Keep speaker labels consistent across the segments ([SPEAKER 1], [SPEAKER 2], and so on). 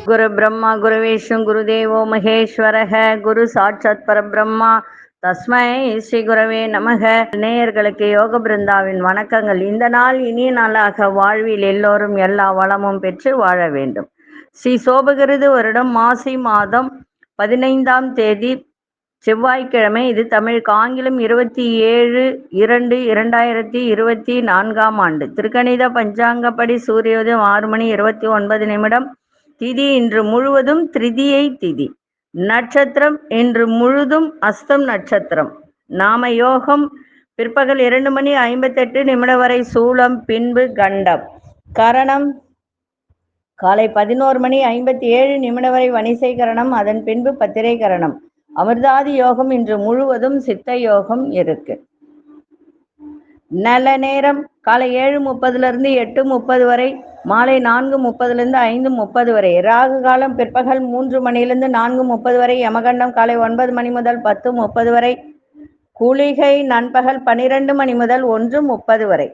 [SPEAKER 1] குரு பிரம்மா குரு விஷ்ணு குரு தேவோ மகேஸ்வரக குரு சாட்சாத் பரபிரம்மா தஸ்மை ஸ்ரீ குரவே நமக. நேயர்களுக்கு யோக பிருந்தாவின் வணக்கங்கள். இந்த நாள் இனிய நாளாக வாழ்வில் எல்லோரும் எல்லா வளமும் பெற்று வாழ வேண்டும். ஸ்ரீ சோபகிருது வருடம் மாசி மாதம் 15ஆம் தேதி செவ்வாய்க்கிழமை. இது தமிழுக்கு ஆங்கிலம் 27/2/2024 ஆண்டு. திருக்கணித பஞ்சாங்கப்படி சூரியோதயம் 6:29. திதி இன்று முழுவதும் திரிதியை திதி. நட்சத்திரம் இன்று முழுதும் அஸ்தம் நட்சத்திரம். நாம யோகம் பிற்பகல் 2:58 வரை சூலம், பின்பு கண்டம். கரணம் காலை 11:57 வரை வணிசை கரணம், அதன் பின்பு பத்திரை கரணம். அமிர்தாதி யோகம் இன்று முழுவதும் சித்த யோகம் இருக்கு. நல்ல நேரம் காலை 7:30 8:30 வரை, மாலை 4:30 5:30 வரை. ராகு காலம் பிற்பகல் 3 மணியிலிருந்து 4:30 வரை. யமகண்டம் காலை 9 மணி முதல் 10:30 வரை. குளிகை நண்பகல் 12 மணி முதல் 1:30 வரை.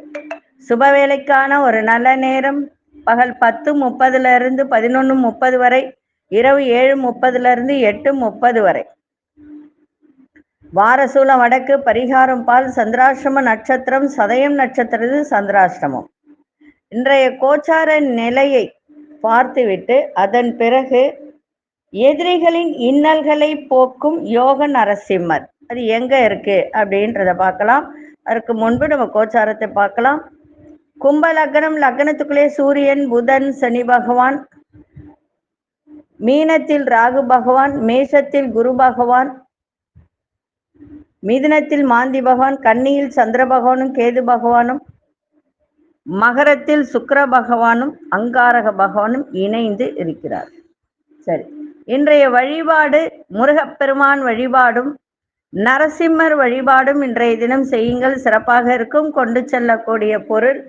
[SPEAKER 1] சுபவேளைக்கான ஒரு நல்ல நேரம் பகல் 10:30 11:30 வரை, இரவு 7:30 8:30 வரை. வாரசூலம் வடக்கு, பரிகாரம் பால், சந்திராஷ்டம நட்சத்திரம், சதயம் நட்சத்திரத்தில் சந்திராஷ்டமம். இன்றைய கோச்சார நிலையை பார்த்துவிட்டு அதன் பிறகு எதிரிகளின் இன்னல்களை போக்கும் யோக நரசிம்மர் அது எங்க இருக்கு அப்படின்றத பார்க்கலாம். அதற்கு முன்பு நம்ம கோச்சாரத்தை பார்க்கலாம். கும்ப லக்னம், லக்னத்துக்குள்ளே சூரியன், புதன், சனி பகவான். மீனத்தில் ராகு பகவான், மேஷத்தில் குரு பகவான், மிதுனத்தில் மாந்தி பகவான், கன்னியில் சந்திர பகவானும் கேது பகவானும், மகரத்தில் சுக்கிர பகவானும் அங்காரக பகவானும் இணைந்து இருக்கிறார். சரி, இன்றைய வழிபாடு முருகப்பெருமான் வழிபாடும் நரசிம்மர் வழிபாடும் இன்றைய தினம் செய்யுங்கள், சிறப்பாக இருக்கும். கொண்டு செல்லக்கூடிய பொருள்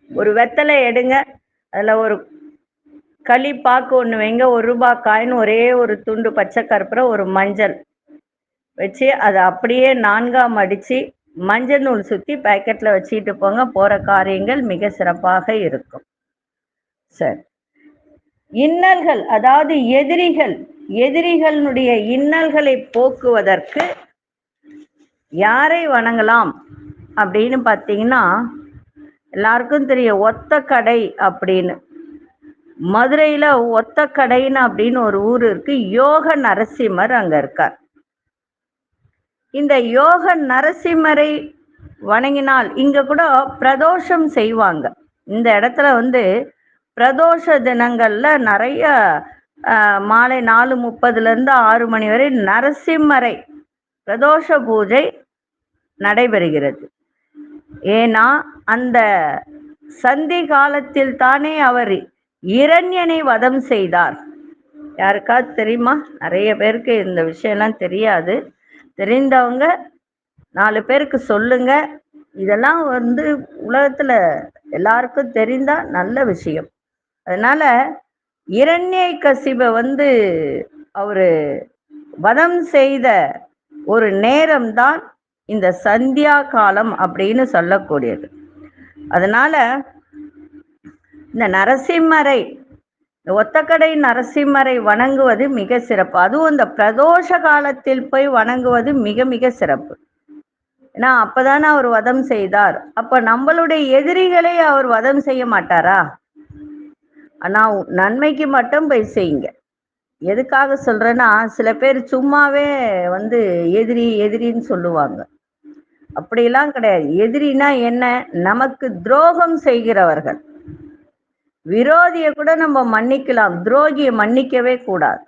[SPEAKER 1] ஒரு வெத்தலை எடுங்க, அதில் ஒரு களிப்பாக்கு ஒன்று வைங்க, 1 ரூபாய் காயின், ஒரே ஒரு துண்டு பச்சை கற்பூரம், ஒரு மஞ்சள் வச்சு அதை அப்படியே 4ஆம் அடித்து மஞ்சள் நூல் சுற்றி பேக்கெட்டில் வச்சுட்டு போங்க. போகிற காரியங்கள் மிக சிறப்பாக இருக்கும். சரி, இன்னல்கள் அதாவது எதிரிகளுடைய இன்னல்களை போக்குவதற்கு யாரை வணங்கலாம் அப்படின்னு பார்த்தீங்கன்னா, எல்லாருக்கும் தெரியும் ஒத்தக்கடை அப்படின்னு. மதுரையில் ஒத்தக்கடைன்னு அப்படின்னு ஒரு ஊர் இருக்கு. யோக நரசிம்மர் அங்கே இருக்கார். இந்த யோக நரசிம்மரை வணங்கினால் இங்க கூட பிரதோஷம் செய்வாங்க. இந்த இடத்துல பிரதோஷ தினங்கள்ல நிறைய மாலை 4:30 6 மணி வரை நரசிம்மரை பிரதோஷ பூஜை நடைபெறுகிறது. ஏன்னா அந்த சந்தி காலத்தில் தானே அவர் இரண்யனை வதம் செய்தார். யாருக்காவது தெரியுமா? நிறைய பேருக்கு இந்த விஷயம்லாம் தெரியாது. தெரிந்தவங்க 4 பேருக்கு சொல்லுங்க. இதெல்லாம் உலகத்துல எல்லாருக்கும் தெரிந்தா நல்ல விஷயம். அதனால இரண்யகசிப அவரு வதம் செய்த ஒரு நேரம்தான் இந்த சந்தியா காலம் அப்படின்னு சொல்லக்கூடியது. அதனால இந்த நரசிம்மரை, ஒத்தக்கடை நரசிம்மரை வணங்குவது மிக சிறப்பு. அதுவும் இந்த பிரதோஷ காலத்தில் போய் வணங்குவது மிக மிக சிறப்பு. ஏன்னா அப்பதானே அவர் வதம் செய்தார். அப்ப நம்மளுடைய எதிரிகளை அவர் வதம் செய்ய மாட்டாரா? ஆனா நன்மைக்கு மட்டும் போய் செய்யுங்க. எதுக்காக சொல்றேன்னா, சில பேர் சும்மாவே எதிரின்னு சொல்லுவாங்க. அப்படிலாம் கிடையாது. எதிரினா என்ன? நமக்கு துரோகம் செய்கிறவர்கள். விரோதியை கூட நம்ம மன்னிக்கலாம், துரோகியை மன்னிக்கவே கூடாது.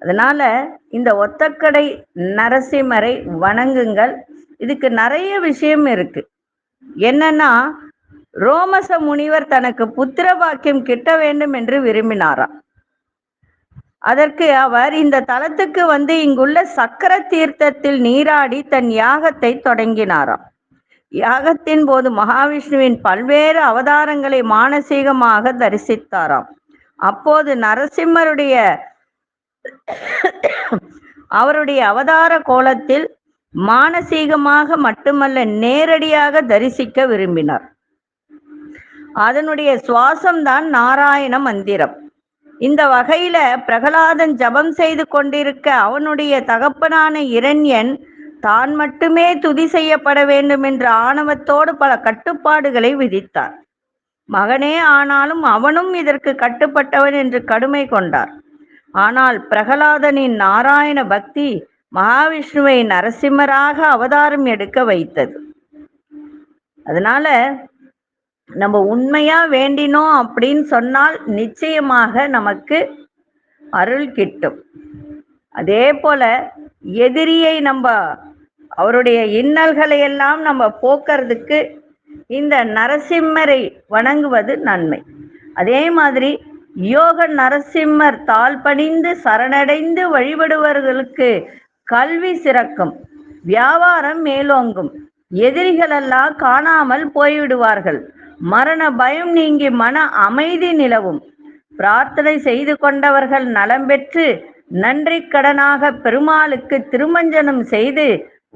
[SPEAKER 1] அதனால இந்த ஒத்தக்கடை நரசிம்மரை வணங்குங்கள். இதுக்கு நிறைய விஷயம் இருக்கு. என்னன்னா, ரோமச முனிவர் தனக்கு புத்திர பாக்கியம் கிட்ட வேண்டும் என்று விரும்பினாராம். அதற்கு அவர் இந்த தலத்துக்கு இங்குள்ள சக்கர தீர்த்தத்தில் நீராடி தன் யாகத்தை தொடங்கினாராம். யாகத்தின் போது மகாவிஷ்ணுவின் பல்வேறு அவதாரங்களை மானசீகமாக தரிசித்தாராம். அப்போது நரசிம்மருடைய அவருடைய அவதார கோலத்தில் மானசீகமாக மட்டுமல்ல, நேரடியாக தரிசிக்க விரும்பினார். அதனுடைய சுவாசம்தான் நாராயண மந்திரம். இந்த வகையில பிரகலாதன் ஜபம் செய்து கொண்டிருக்க அவனுடைய தகப்பனான இரண்யன் தான் மட்டுமே துதி செய்யப்பட வேண்டும் என்ற ஆணவத்தோடு பல கட்டுப்பாடுகளை விதித்தார். மகனே ஆனாலும் அவனும் இதற்கு கட்டுப்பட்டவன் என்று கடுமை கொண்டார். ஆனால் பிரகலாதனின் நாராயண பக்தி மகாவிஷ்ணுவை நரசிம்மராக அவதாரம் எடுக்க வைத்தது. அதனால நம்ம உண்மையா வேண்டினோம் அப்படின்னு சொன்னால் நிச்சயமாக நமக்கு அருள் கிட்டும். அதே போல எதிரியை நம்ம அவருடைய இன்னல்களை எல்லாம் நம்ம போக்குறதுக்கு இந்த நரசிம்மரை வணங்குவது நன்மை. அதே மாதிரி யோக நரசிம்மர் தாழ் பணிந்து சரணடைந்து வழிபடுவர்களுக்கு கல்வி சிறக்கும், வியாபாரம் மேலோங்கும், எதிரிகளெல்லாம் காணாமல் போய்விடுவார்கள், மரண பயம் நீங்கி மன அமைதி நிலவும், பிரார்த்தனை செய்து கொண்டவர்கள் நலம் பெற்று நன்றி கடனாக பெருமாளுக்கு திருமஞ்சனம் செய்து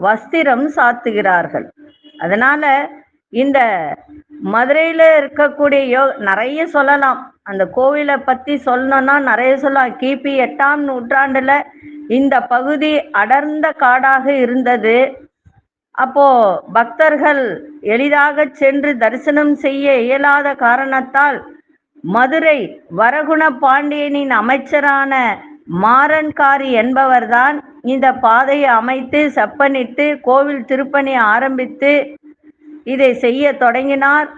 [SPEAKER 1] வஸ்திரம் சாத்துகிறார்கள். அதனால இந்த மதுரையில இருக்கக்கூடிய நிறைய சொல்லலாம். அந்த கோவிலை பத்தி சொல்லணும்னா நிறைய சொல்லலாம். கிபி 8ஆம் நூற்றாண்டுல இந்த பகுதி அடர்ந்த காடாக இருந்தது. அப்போ பக்தர்கள் எளிதாக சென்று தரிசனம் செய்ய இயலாத காரணத்தால் மதுரை வரகுண பாண்டியனின் அமைச்சரான மாறன்காரி என்பவர்தான் இந்த பாதையை அமைத்து செப்பனிட்டு கோவில் திருப்பணி ஆரம்பித்து இதை செய்ய தொடங்கினார்.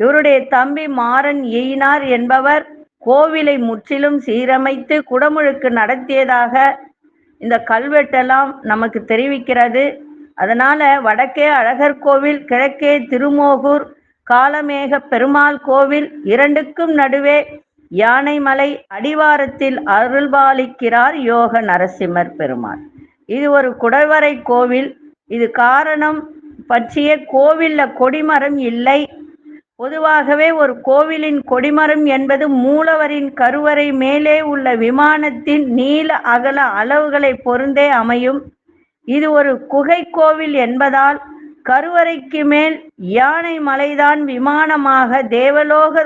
[SPEAKER 1] இவருடைய தம்பி மாறன் எயினார் என்பவர் கோவிலை முற்றிலும் சீரமைத்து குடமுழுக்கு நடத்தியதாக இந்த கல்வெட்டெல்லாம் நமக்கு தெரிவிக்கிறது. அதனால வடக்கே அழகர் கோவில், கிழக்கே திருமோகூர் காலமேக பெருமாள் கோவில், இரண்டுக்கும் நடுவே யானைமலை அடிவாரத்தில் அருள்பாலிக்கிறார் யோக நரசிம்மர் பெருமாள். இது ஒரு குடவரை கோவில். இது காரணம் பற்றிய கோவில்ல கொடிமரம் இல்லை. பொதுவாகவே ஒரு கோவிலின் கொடிமரம் என்பது மூலவரின் கருவறை மேலே உள்ள விமானத்தின் நீள அகல அளவுகளை பொருந்தே அமையும். இது ஒரு குகை கோவில் என்பதால் கருவறைக்கு மேல் யானை மலைதான் விமானமாக தேவலோக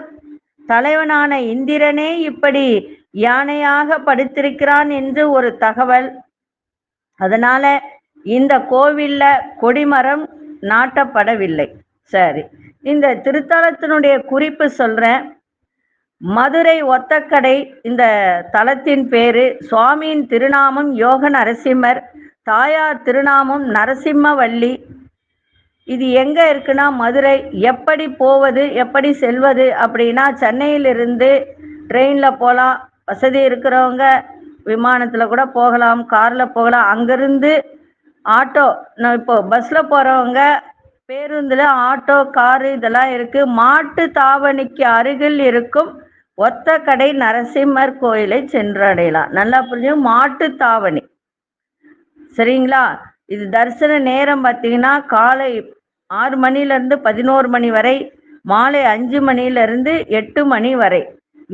[SPEAKER 1] தலைவனான இந்திரனே இப்படி யானையாக படுத்திருக்கிறான் என்று ஒரு தகவல். அதனால இந்த கோவில்ல கொடிமரம் நாட்டப்படவில்லை. சரி, இந்த திருத்தலத்தினுடைய குறிப்பு சொல்றேன். மதுரை ஒத்தக்கடை இந்த தலத்தின் பேரு. சுவாமியின் திருநாமம் யோக நரசிம்மர், தாயார் திருநாமம் நரசிம்மவல்லி. இது எங்க இருக்குன்னா மதுரை. எப்படி போவது, எப்படி செல்வது அப்படின்னா சென்னையிலிருந்து ட்ரெயின்ல போகலாம், வசதி இருக்கிறவங்க விமானத்தில் கூட போகலாம், காரில் போகலாம். அங்கேருந்து ஆட்டோ, இப்போ பஸ்ஸில் போகிறவங்க பேருந்தில் ஆட்டோ, காரு இதெல்லாம் இருக்குது. மாட்டு தாவணிக்கு அருகில் இருக்கும் ஒத்தக்கடை நரசிம்மர் கோயிலை சென்றடையலாம். நல்லா புரியும், மாட்டு தாவணி. சரிங்களா? இது தரிசன நேரம் பார்த்தீங்கன்னா காலை 6 மணிலேருந்து 11 மணி வரை, மாலை 5 மணிலிருந்து 8 மணி வரை.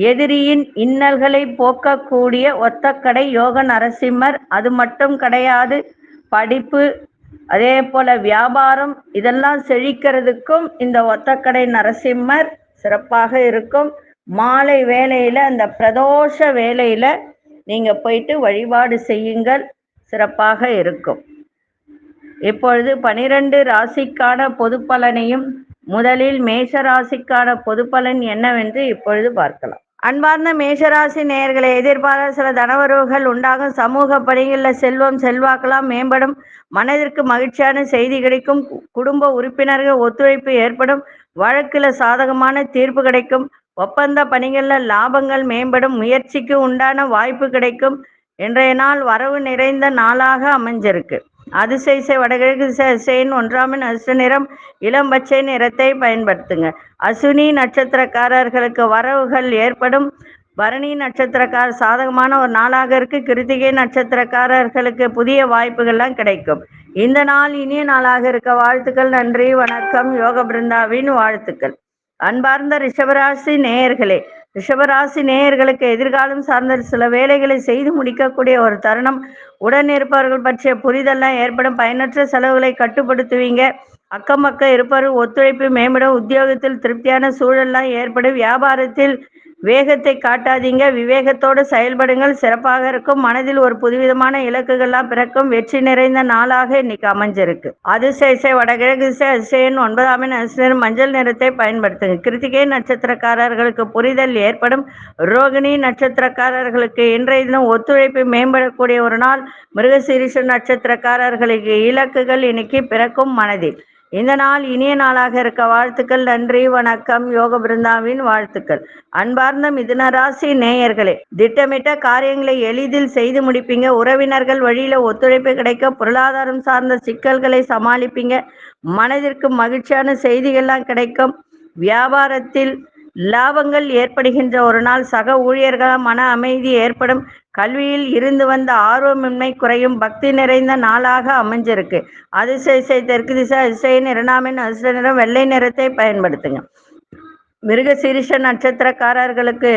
[SPEAKER 1] எதிரியின் இன்னல்களை போக்கக்கூடிய ஒத்தக்கடை யோக நரசிம்மர். அது மட்டும் கிடையாது, படிப்பு அதே போல வியாபாரம் இதெல்லாம் செழிக்கிறதுக்கும் இந்த ஒத்தக்கடை நரசிம்மர் சிறப்பாக இருக்கும். மாலை வேளையில அந்த பிரதோஷ வேளையில நீங்க போயிட்டு வழிபாடு செய்யுங்கள், சிறப்பாக இருக்கும். இப்பொழுது 12 ராசிக்கான பொது பலனையும், முதலில் மேஷ ராசிக்கான பொது பலன் என்னவென்று இப்பொழுது பார்க்கலாம். அன்பார்ந்த மேஷராசி நேயர்களை, எதிர்பாராத சில தனவரவுகள் உண்டாகும். சமூக பணிகளில் செல்வம் செல்வாக்கலாம் மேம்படும். மனதிற்கு மகிழ்ச்சியான செய்தி கிடைக்கும். குடும்ப உறுப்பினர்கள் ஒத்துழைப்பு ஏற்படும். வழக்கில் சாதகமான தீர்ப்பு கிடைக்கும். ஒப்பந்த பணிகளில் லாபங்கள் மேம்படும். முயற்சிக்கு உண்டான வாய்ப்பு கிடைக்கும். இன்றைய நாள் வரவு நிறைந்த நாளாக அமைஞ்சிருக்கு. அதிசய வடகிழக்கு திசையின் 1ஆம் எண் அதிர்ஷ்ட நிறம் இளம் பச்சை நிறத்தை பயன்படுத்துங்க. அசுனி நட்சத்திரக்காரர்களுக்கு வரவுகள் ஏற்படும். பரணி நட்சத்திரக்கார சாதகமான ஒரு நாளாக இருக்கு. கிருத்திகை நட்சத்திரக்காரர்களுக்கு புதிய வாய்ப்புகள்லாம் கிடைக்கும். இந்த நாள் இனிய நாளாக இருக்க வாழ்த்துக்கள். நன்றி, வணக்கம். யோக பிருந்தாவின் வாழ்த்துக்கள். அன்பார்ந்த ரிஷபராசி நேயர்களே, ரிஷபராசி நேயர்களுக்கு எதிர்காலம் சார்ந்த சில வேலைகளை செய்து முடிக்கக்கூடிய ஒரு தருணம். உடன் இருப்பவர்கள் பற்றிய புரிதல்லாம் ஏற்படும். பயனற்ற செலவுகளை கட்டுப்படுத்துவீங்க. அக்கம் பக்கம் இருப்பவர்கள் ஒத்துழைப்பு மேம்படும். உத்தியோகத்தில் திருப்தியான சூழல்லாம் ஏற்படும். வியாபாரத்தில் வேகத்தை காட்டாதீங்க, விவேகத்தோடு செயல்படுங்கள், சிறப்பாக இருக்கும். மனதில் ஒரு புதுவிதமான இலக்குகள்லாம் பிறக்கும். வெற்றி நிறைந்த நாளாக இன்னைக்கு அமைஞ்சிருக்கு. அதிசய வடகிழக்கு திசை, அதிசயன் 9ஆம் எண், அதிர்ஷ்டம் மஞ்சள் நிறத்தை பயன்படுத்துங்க. கிருத்திகை நட்சத்திரக்காரர்களுக்கு புரிதல் ஏற்படும். ரோகிணி நட்சத்திரக்காரர்களுக்கு இன்றைய தினம் ஒத்துழைப்பு மேம்படக்கூடிய ஒரு நாள். மிருகசீரிஷ நட்சத்திரக்காரர்களுக்கு இலக்குகள் இன்னைக்கு பிறக்கும் மனதில். இந்த நாள் இனிய நாளாக இருக்க வாழ்த்துக்கள். நன்றி, வணக்கம். யோக பிருந்தாவின் வாழ்த்துக்கள். அன்பார்ந்த மிதுன ராசி நேயர்களே, திட்டமிட்ட காரியங்களை எளிதில் செய்து முடிப்பீங்க. உறவினர்கள் வழியில ஒத்துழைப்பு கிடைக்க. பொருளாதாரம் சார்ந்த சிக்கல்களை சமாளிப்பீங்க. மனதிற்கு மகிழ்ச்சியான செய்திகள்லாம் கிடைக்கும். வியாபாரத்தில் லாபங்கள் ஏற்படுகின்ற ஒரு நாள். சக ஊழியர்களால் மன அமைதி ஏற்படும். கல்வியில் இருந்து வந்த ஆர்வமின்மை குறையும். பக்தி நிறைந்த நாளாக அமைஞ்சிருக்கு. அதிசய தெற்கு திசை, அதிசயின் 2ஆம் எண், அதிர்ஷ்ட நிறம் வெள்ளை நிறத்தை பயன்படுத்துங்க. மிருகசீரிஷ நட்சத்திரக்காரர்களுக்கு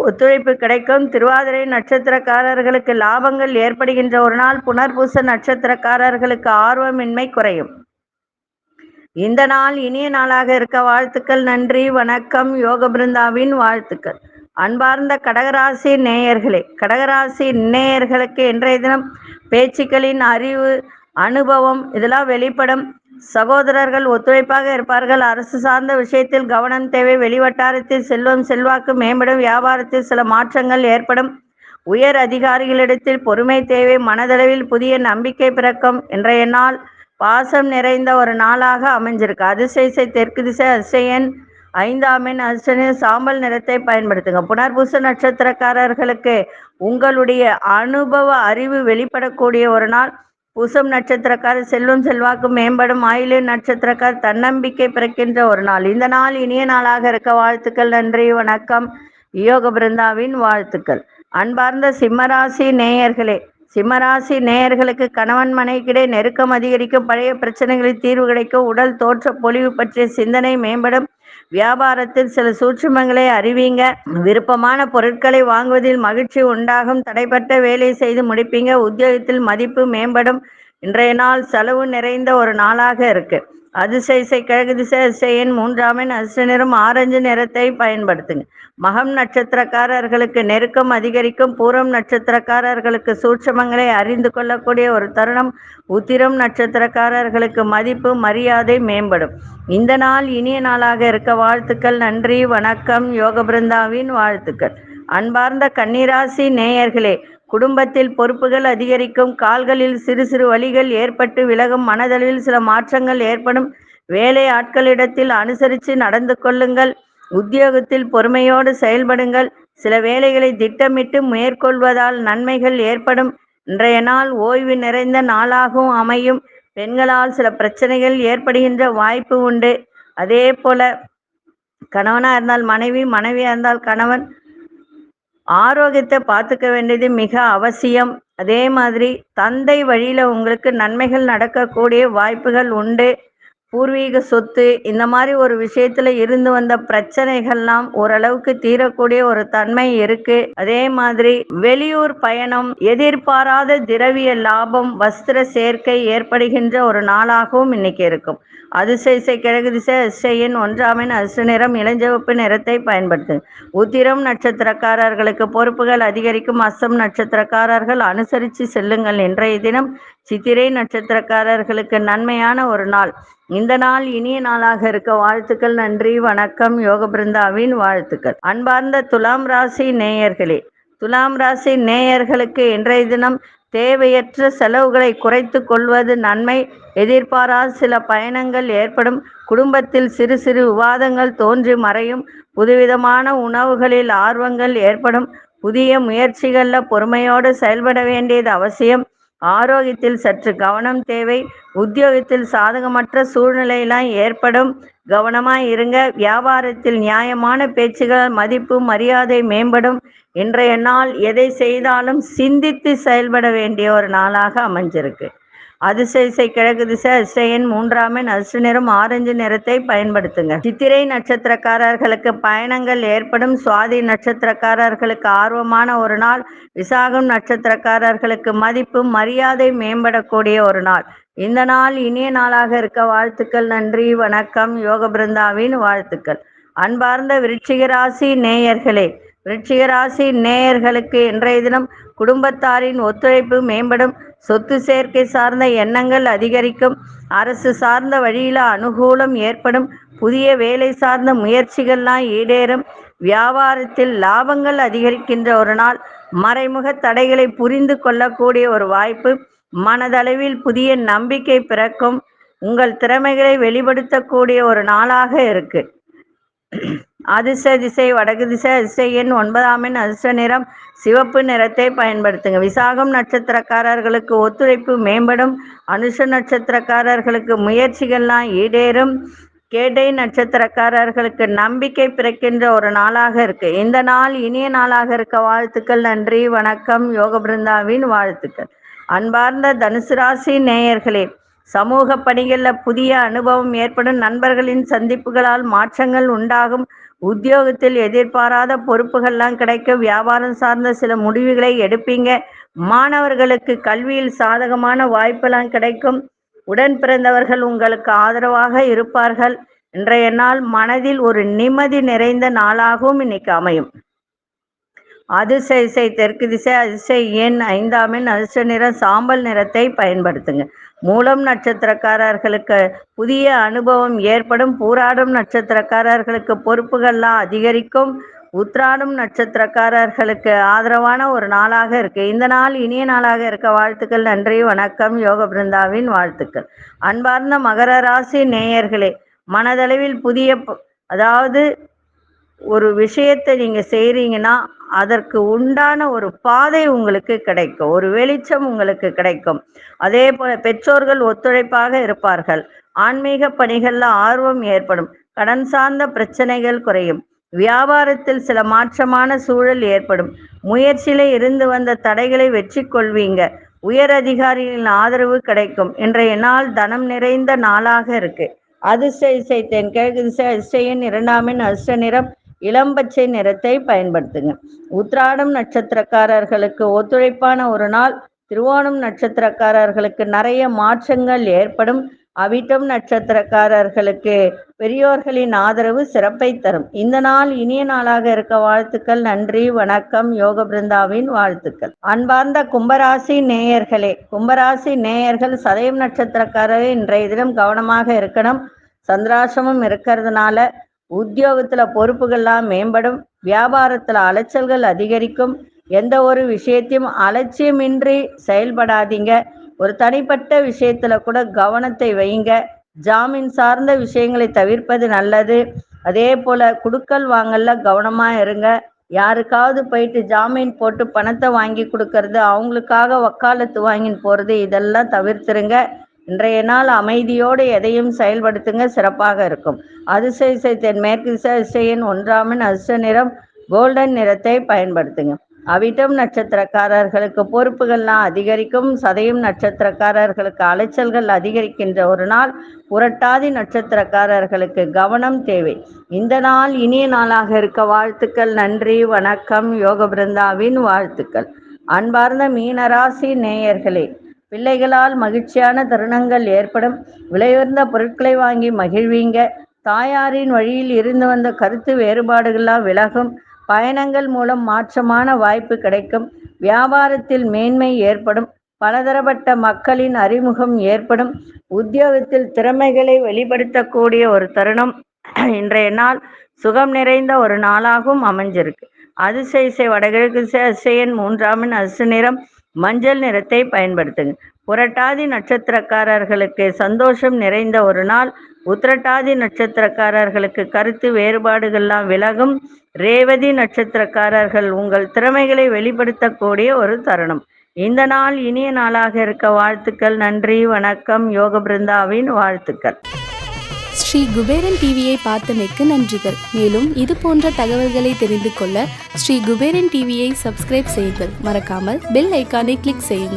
[SPEAKER 1] ஒத்துழைப்பு கிடைக்கும். திருவாதிரை நட்சத்திரக்காரர்களுக்கு லாபங்கள் ஏற்படுகின்ற ஒரு நாள். புனர்பூச நட்சத்திரக்காரர்களுக்கு ஆர்வமின்மை குறையும். இந்த நாள் இனிய நாளாக இருக்க வாழ்த்துக்கள். நன்றி, வணக்கம். யோக பிருந்தாவின் வாழ்த்துக்கள். அன்பார்ந்த கடகராசி நேயர்களே, கடகராசி நேயர்களுக்கு இன்றைய தினம் பேச்சுக்களின் அறிவு, அனுபவம் இதெல்லாம் வெளிப்படும். சகோதரர்கள் ஒத்துழைப்பாக இருப்பார்கள். அரசு சார்ந்த விஷயத்தில் கவனம் தேவை. வெளிவட்டாரத்தில் செல்வம் செல்வாக்கு மேம்படும். வியாபாரத்தில் சில மாற்றங்கள் ஏற்படும். உயர் அதிகாரிகளிடத்தில் பொறுமை தேவை. மனதளவில் புதிய நம்பிக்கை பிறக்கும். இன்றைய நாள் பாசம் நிறைந்த ஒரு நாளாக அமைஞ்சிருக்கு. அதிசய தெற்கு திசை, அதிசயன் 5ஆம் எண், அதிர்ஷ்ட சாம்பல் நிறத்தை பயன்படுத்துங்க. புனர்பூச நட்சத்திரக்காரர்களுக்கு உங்களுடைய அனுபவ அறிவு வெளிப்படக்கூடிய ஒரு நாள். பூசம் நட்சத்திரக்காரர் செல்வம் செல்வாக்கு மேம்படும். ஆயிலை நட்சத்திரக்கார் தன்னம்பிக்கை பிறக்கின்ற ஒரு நாள். இந்த நாள் இனிய நாளாக இருக்க வாழ்த்துக்கள். நன்றி, வணக்கம். யோக பிருந்தாவின் வாழ்த்துக்கள். அன்பார்ந்த சிம்மராசி நேயர்களே, சிம்மராசி நேயர்களுக்கு கணவன் மனைவிக்கிடையே நெருக்கம் அதிகரிக்கும். பழைய பிரச்சனைகளில் தீர்வு கிடைக்கும். உடல் தோற்ற பொலிவு பற்றிய சிந்தனை மேம்படும். வியாபாரத்தில் சில சூட்சுமங்களை அறிவீங்க. விருப்பமான பொருட்களை வாங்குவதில் மகிழ்ச்சி உண்டாகும். தடைப்பட்ட வேலை செய்து முடிப்பீங்க. உத்தியோகத்தில் மதிப்பு மேம்படும். இன்றைய நாள் செலவு நிறைந்த ஒரு நாளாக இருக்கு. அதிசய கிழக்கு திசை, அதிசயன் 3ஆம் எண், அதிர்ஷ்ட நிறம் ஆரஞ்சு நிறத்தை பயன்படுத்துங்க. மகம் நட்சத்திரக்காரர்களுக்கு நெருக்கம் அதிகரிக்கும். பூரம் நட்சத்திரக்காரர்களுக்கு சூட்சமங்களை அறிந்து கொள்ளக்கூடிய ஒரு தருணம். உத்திரம் நட்சத்திரக்காரர்களுக்கு மதிப்பு மரியாதை மேம்படும். இந்த நாள் இனிய நாளாக இருக்க வாழ்த்துக்கள். நன்றி, வணக்கம். யோக பிருந்தாவின் வாழ்த்துக்கள். அன்பார்ந்த கன்னிராசி நேயர்களே, குடும்பத்தில் பொறுப்புகள் அதிகரிக்கும். கால்களில் சிறு சிறு வலிகள் ஏற்பட்டு விலகும். மனதளவில் சில மாற்றங்கள் ஏற்படும். வேலை ஆட்களிடத்தில் அனுசரித்து நடந்து கொள்ளுங்கள். உத்தியோகத்தில் பொறுமையோடு செயல்படுங்கள். சில வேலைகளை திட்டமிட்டு மேற்கொள்வதால் நன்மைகள் ஏற்படும். இன்றைய நாள் ஓய்வு நிறைந்த நாளாகவும் அமையும். பெண்களால் சில பிரச்சனைகள் ஏற்படுகின்ற வாய்ப்பு உண்டு. அதே போல கணவனா இருந்தால் மனைவி, மனைவியா இருந்தால் கணவன் ஆரோக்கியத்தை பார்த்துக்க வேண்டியது மிக அவசியம். அதே மாதிரி தந்தை வழியில உங்களுக்கு நன்மைகள் நடக்கக்கூடிய வாய்ப்புகள் உண்டு. பூர்வீக சொத்து இந்த மாதிரி ஒரு விஷயத்துல இருந்து வந்த பிரச்சனைகள்லாம் ஓரளவுக்கு தீரக்கூடிய ஒரு தன்மை இருக்கு. அதே மாதிரி வெளியூர் பயணம், எதிர்பாராத திரவிய லாபம், வஸ்திர சேர்க்கை ஏற்படுகின்ற ஒரு நாளாகவும் இன்னைக்கு இருக்கும். அதிசய கிழக்கு திசை, அதிசயன் 1ஆம் எண், அதிர்ஷ்ட நிறம் இளஞ்சிவப்பு நிறத்தை பயன்படுத்து. உத்திரம் நட்சத்திரக்காரர்களுக்கு பொறுப்புகள் அதிகரிக்கும். அஸ்தம் நட்சத்திரக்காரர்கள் அனுசரித்து செல்லுங்கள். இன்றைய தினம் சித்திரை நட்சத்திரக்காரர்களுக்கு நன்மையான ஒரு நாள். இந்த நாள் இனிய நாளாக இருக்க வாழ்த்துக்கள். நன்றி, வணக்கம். யோக பிருந்தாவின் வாழ்த்துக்கள். அன்பார்ந்த துலாம் ராசி நேயர்களே, துலாம் ராசி நேயர்களுக்கு இன்றைய தினம் தேவையற்ற செலவுகளை குறைத்து கொள்வது நன்மை. எதிர்பாராத சில பயணங்கள் ஏற்படும். குடும்பத்தில் சிறு சிறு விவாதங்கள் தோன்றி மறையும். புதுவிதமான உணவுகளில் ஆர்வங்கள் ஏற்படும். புதிய முயற்சிகளில் பொறுமையோடு செயல்பட வேண்டியது அவசியம். ஆரோக்கியத்தில் சற்று கவனம் தேவை. உத்தியோகத்தில் சாதகமற்ற சூழ்நிலையெல்லாம் ஏற்படும். கவனமாக இருங்க. வியாபாரத்தில் நியாயமான பேச்சுகள், மதிப்பு மரியாதை மேம்படும். இன்றைய நாள் எதை செய்தாலும் சிந்தித்து செயல்பட வேண்டிய ஒரு நாளாக அமைஞ்சிருக்கு. அதிசய கிழக்கு திசை அதிர்ஷ்ட எண் 3 அதிர்ஷ்ட நிறம் ஆரஞ்சு நிறத்தை பயன்படுத்துங்க. சித்திரை நட்சத்திரக்காரர்களுக்கு பயணங்கள் ஏற்படும். சுவாதி நட்சத்திரக்காரர்களுக்கு ஆர்வமான ஒரு நாள். விசாகம் நட்சத்திரக்காரர்களுக்கு மதிப்பு மரியாதை மேம்படக்கூடிய ஒரு நாள். இந்த நாள் இனிய நாளாக இருக்க வாழ்த்துக்கள். நன்றி, வணக்கம். யோக பிருந்தாவின் வாழ்த்துக்கள். அன்பார்ந்த விருச்சிக ராசி நேயர்களே, விருச்சிக ராசி நேயர்களுக்கு இன்றைய தினம் குடும்பத்தாரின் ஒத்துழைப்பு மேம்படும். சொத்து சேர்க்கை சார்ந்த எண்ணங்கள் அதிகரிக்கும். அரசு சார்ந்த வழியில் அனுகூலம் ஏற்படும். புதிய வேலை சார்ந்த முயற்சிகள்லாம் ஈடேறும். வியாபாரத்தில் லாபங்கள் அதிகரிக்கின்ற ஒரு நாள். மறைமுக தடைகளை புரிந்து கொள்ளக்கூடிய ஒரு வாய்ப்பு. மனதளவில் புதிய நம்பிக்கை பிறக்கும். உங்கள் திறமைகளை வெளிப்படுத்தக்கூடிய ஒரு நாளாக இருக்கு. அதிர்ஷ்ட திசை வடக்கு திசை அதிர்ஷ்ட எண் 9 அதிர்ஷ்ட நிறம் சிவப்பு நிறத்தை பயன்படுத்துங்க. விசாகம் நட்சத்திரக்காரர்களுக்கு ஒத்துழைப்பு மேம்படும். அனுஷ நட்சத்திரக்காரர்களுக்கு முயற்சிகள்லாம் ஈடேறும். கேட்டை நட்சத்திரக்காரர்களுக்கு நம்பிக்கை பிறக்கின்ற ஒரு நாளாக இருக்கு. இந்த நாள் இனிய நாளாக இருக்க வாழ்த்துக்கள். நன்றி, வணக்கம். யோக பிருந்தாவின் வாழ்த்துக்கள். அன்பார்ந்த தனுசு ராசி நேயர்களே, சமூக பணிகளில் புதிய அனுபவம் ஏற்படும். நண்பர்களின் சந்திப்புகளால் மாற்றங்கள் உண்டாகும். உத்தியோகத்தில் எதிர்பாராத பொறுப்புகள்லாம் கிடைக்கும். வியாபாரம் சார்ந்த சில முடிவுகளை எடுப்பீங்க. மாணவர்களுக்கு கல்வியில் சாதகமான வாய்ப்பெல்லாம் கிடைக்கும். உடன் பிறந்தவர்கள் உங்களுக்கு ஆதரவாக இருப்பார்கள். இன்றைய நாள் மனதில் ஒரு நிம்மதி நிறைந்த நாளாகவும் இன்னைக்கு அமையும். அதிர்ஷ்ட திசை தெற்கு திசை அதிர்ஷ்ட எண் 5 அதிர்ஷ்ட நிறம் சாம்பல் நிறத்தை பயன்படுத்துங்க. மூலம் நட்சத்திரக்காரர்களுக்கு புதிய அனுபவம் ஏற்படும். பூராடம் நட்சத்திரக்காரர்களுக்கு பொறுப்புகள்லாம் அதிகரிக்கும். உத்ராடம் நட்சத்திரக்காரர்களுக்கு ஆதரவான ஒரு நாளாக இருக்கு. இந்த நாள் இனிய நாளாக இருக்க வாழ்த்துக்கள். நன்றி, வணக்கம். யோக பிருந்தாவின் வாழ்த்துக்கள். அன்பார்ந்த மகர ராசி நேயர்களே, மனதளவில் புதிய அதாவது ஒரு விஷயத்தை நீங்க செய்றீங்கன்னா அதற்கு உண்டான ஒரு பாதை உங்களுக்கு கிடைக்கும். ஒரு வெளிச்சம் உங்களுக்கு கிடைக்கும். அதே போல பெற்றோர்கள் ஒத்துழைப்பாக இருப்பார்கள். ஆன்மீக பணிகள்ல ஆர்வம் ஏற்படும். கடன் சார்ந்த பிரச்சனைகள் குறையும். வியாபாரத்தில் சில மாற்றமான சூழல் ஏற்படும். முயற்சியில இருந்து வந்த தடைகளை வெற்றி கொள்வீங்க. உயர் அதிகாரிகளின் ஆதரவு கிடைக்கும். இன்றைய நாள் தனம் நிறைந்த நாளாக இருக்கு. அதிர்ஷ்ட திசை தென்கிழக்கு திசை அதிர்ஷ்ட எண் 2 அதிர்ஷ்ட நிறம் இளம்பச்சை நிறத்தை பயன்படுத்துங்க. உத்ராடம் நட்சத்திரக்காரர்களுக்கு ஒத்துழைப்பான ஒரு நாள். திருவோணம் நட்சத்திரக்காரர்களுக்கு நிறைய மாற்றங்கள் ஏற்படும். அவிட்டம் நட்சத்திரக்காரர்களுக்கு பெரியோர்களின் ஆதரவு சிறப்பை தரும். இந்த நாள் இனிய நாளாக இருக்க வாழ்த்துக்கள். நன்றி, வணக்கம். யோக பிருந்தாவின் வாழ்த்துக்கள். அன்பார்ந்த கும்பராசி நேயர்களே, கும்பராசி நேயர்கள் சதயம் நட்சத்திரக்காரர்கள் இன்றைய தினம் கவனமாக இருக்கணும். சந்திராசிரமம் இருக்கிறதுனால உத்தியோகத்துல பொறுப்புகள்லாம் மேம்படும். வியாபாரத்துல அலைச்சல்கள் அதிகரிக்கும். எந்த ஒரு விஷயத்தையும் அலட்சியமின்றி செயல்படாதீங்க. ஒரு தனிப்பட்ட விஷயத்துல கூட கவனத்தை வைங்க. ஜாமீன் சார்ந்த விஷயங்களை தவிர்ப்பது நல்லது. அதே போல குடுக்கல் வாங்கல்ல கவனமா இருங்க. யாருக்காவது போயிட்டு ஜாமீன் போட்டு பணத்தை வாங்கி கொடுக்கறது, அவங்களுக்காக வக்காலத்து வாங்கின்னு போறது, இதெல்லாம் தவிர்த்துருங்க. இன்றைய நாள் அமைதியோடு எதையும் செயல்படுத்துங்க, சிறப்பாக இருக்கும். அதிர்ஷ்ட திசை தென்மேற்கு திசை அதிர்ஷ்ட எண் 1 அதிர்ஷ்ட நிறம் கோல்டன் நிறத்தை பயன்படுத்துங்க. அவிட்டம் நட்சத்திரக்காரர்களுக்கு பொறுப்புகள்லாம் அதிகரிக்கும். சதயம் நட்சத்திரக்காரர்களுக்கு அலைச்சல்கள் அதிகரிக்கின்ற ஒரு நாள். புரட்டாதி நட்சத்திரக்காரர்களுக்கு கவனம் தேவை. இந்த நாள் இனிய நாளாக இருக்க வாழ்த்துக்கள். நன்றி, வணக்கம். யோக பிருந்தாவின் வாழ்த்துக்கள். அன்பார்ந்த மீனராசி நேயர்களே, பிள்ளைகளால் மகிழ்ச்சியான தருணங்கள் ஏற்படும். விலையுயர்ந்த பொருட்களை வாங்கி மகிழ்வீங்க. தாயாரின் வழியில் இருந்து வந்த கருத்து வேறுபாடுகள்லாம் விலகும். பயணங்கள் மூலம் மாற்றமான வாய்ப்பு கிடைக்கும். வியாபாரத்தில் மேன்மை ஏற்படும். பலதரப்பட்ட மக்களின் அறிமுகம் ஏற்படும். உத்தியோகத்தில் திறமைகளை வெளிப்படுத்தக்கூடிய ஒரு தருணம். இன்றைய நாள் சுகம் நிறைந்த ஒரு நாளாகவும் அமைஞ்சிருக்கு. அதிர்ஷ்ட திசை வடகிழக்கு திசை அதிர்ஷ்ட எண் 3 அதிர்ஷ்ட நிறம் மஞ்சள் நிறத்தை பயன்படுத்துங்க. புரட்டாதி நட்சத்திரக்காரர்களுக்கு சந்தோஷம் நிறைந்த ஒரு நாள். உத்திரட்டாதி நட்சத்திரக்காரர்களுக்கு கருத்து வேறுபாடுகள்லாம் விலகும். ரேவதி நட்சத்திரக்காரர்கள் உங்கள் திறமைகளை வெளிப்படுத்தக்கூடிய ஒரு தருணம். இந்த நாள் இனிய நாளாக இருக்க வாழ்த்துக்கள். நன்றி, வணக்கம். யோக பிருந்தாவின் வாழ்த்துக்கள்.
[SPEAKER 2] ஸ்ரீ குபேரன் டிவியை பார்த்தமைக்கு நன்றிகள். மேலும் இது போன்ற தகவல்களை தெரிந்து கொள்ள ஸ்ரீ குபேரன் டிவியை சப்ஸ்கிரைப் செய்யுங்கள். மறக்காமல் பெல் ஐக்கானை கிளிக் செய்யுங்கள்.